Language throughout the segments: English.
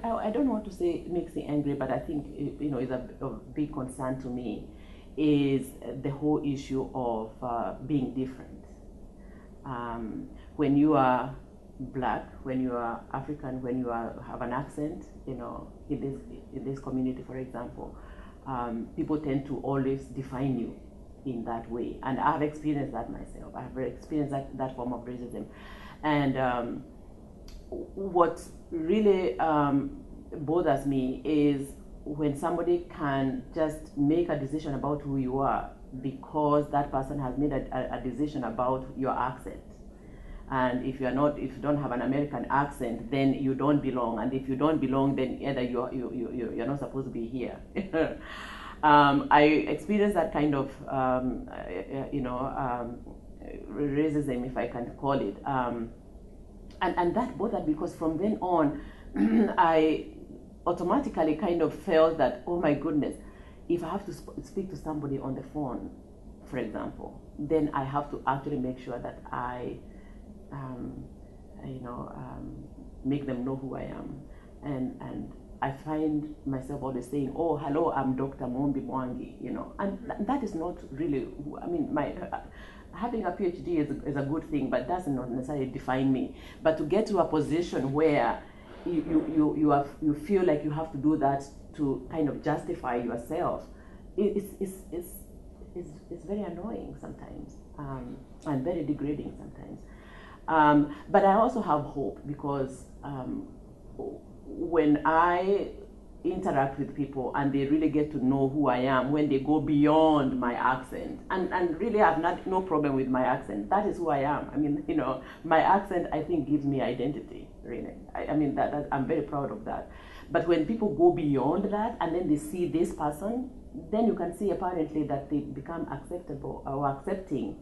I don't want to say it makes me angry, but I think is a big concern to me is the whole issue of being different. When you are black, when you are African, when you have an accent, in this community, for example, people tend to always define you in that way, and I've experienced that myself. I've experienced that form of racism, and what really bothers me is when somebody can just make a decision about who you are because that person has made a decision about your accent. And if you don't have an American accent, then you don't belong. And if you don't belong, then either you're not supposed to be here. I experienced that kind of racism, if I can call it, and that bothered because from then on, I automatically kind of felt that, oh my goodness, if I have to speak to somebody on the phone, for example, then I have to actually make sure that I make them know who I am, and I find myself always saying, oh, hello, I'm Dr. Mumbi Mwangi, and that is not really, I mean, having a PhD is a good thing, but does not necessarily define me. But to get to a position where you feel like you have to do that to kind of justify yourself, it's very annoying sometimes, and very degrading sometimes. But I also have hope because when I interact with people and they really get to know who I am, when they go beyond my accent, and really I have no problem with my accent. That is who I am. I mean, my accent, I think, gives me identity, really. I mean, that I'm very proud of that. But when people go beyond that and then they see this person, then you can see apparently that they become acceptable or accepting.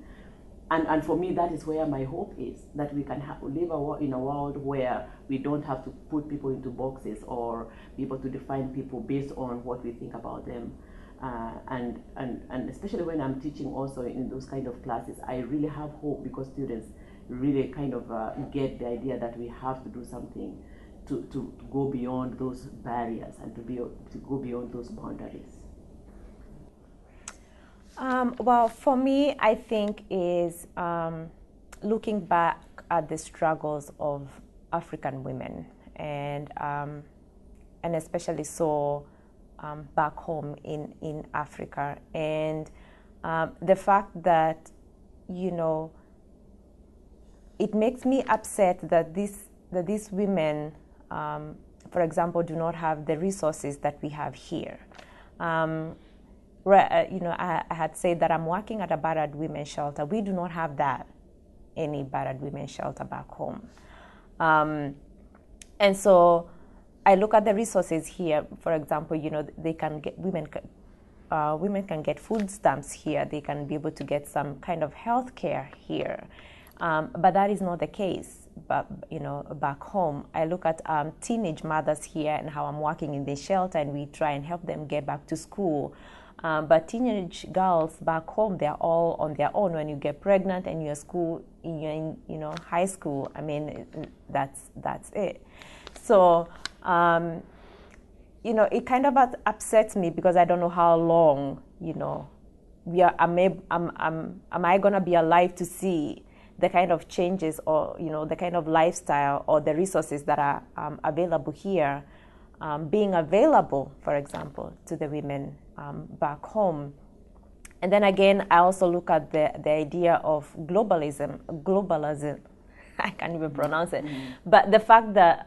And for me, that is where my hope is, that we can live in a world where we don't have to put people into boxes or be able to define people based on what we think about them. And especially when I'm teaching also in those kind of classes, I really have hope because students really kind of get the idea that we have to do something to go beyond those barriers and to go beyond those boundaries. Well, for me, I think is looking back at the struggles of African women, and especially so back home in Africa, and the fact that it makes me upset that these women, for example, do not have the resources that we have here. I had said that I'm working at a battered women's shelter. We do not have any battered women's shelter back home. And so I look at the resources here. For example, they can get women can get food stamps here. They can be able to get some kind of health care here. But that is not the case. But back home, I look at teenage mothers here and how I'm working in the shelter, and we try and help them get back to school. But teenage girls back home, they're all on their own. When you get pregnant and you're in high school, I mean, that's it. So, it kind of upsets me because I don't know how long, am I going to be alive to see the kind of changes or, the kind of lifestyle or the resources that are available here being available, for example, to the women back home. And then again, I also look at the idea of globalism, I can't even pronounce it, but the fact that,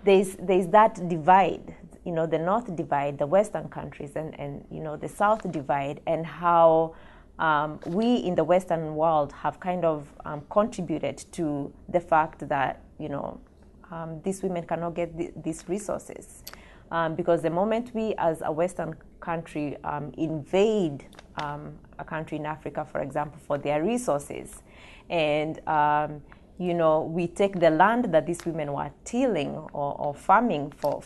there's that divide, the North divide, the Western countries, and the South divide, and how we in the Western world have kind of contributed to the fact that, these women cannot get these resources. Because the moment we, as a Western country, invade a country in Africa, for example, for their resources, and we take the land that these women were tilling or farming for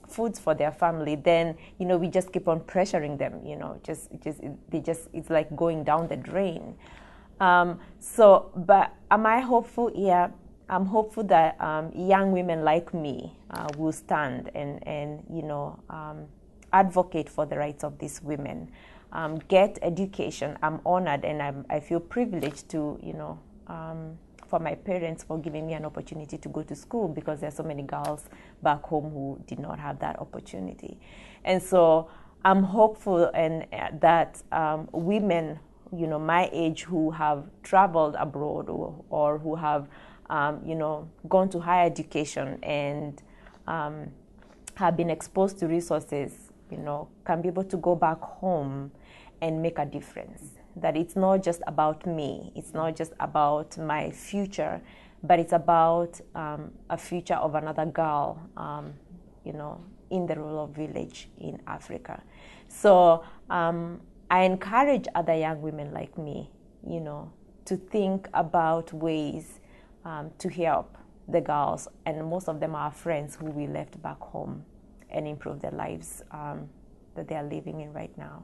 foods for their family, then we just keep on pressuring them. It's like going down the drain. But am I hopeful? Yeah. I'm hopeful that young women like me will stand and advocate for the rights of these women, get education. I'm honored and I feel privileged to, for my parents for giving me an opportunity to go to school, because there are so many girls back home who did not have that opportunity. And so I'm hopeful and that women, my age, who have traveled abroad or who have gone to higher education and have been exposed to resources, can be able to go back home and make a difference. That it's not just about me, it's not just about my future, but it's about a future of another girl, in the rural village in Africa. So I encourage other young women like me, to think about ways to help the girls, and most of them are friends who we left back home, and improve their lives that they are living in right now.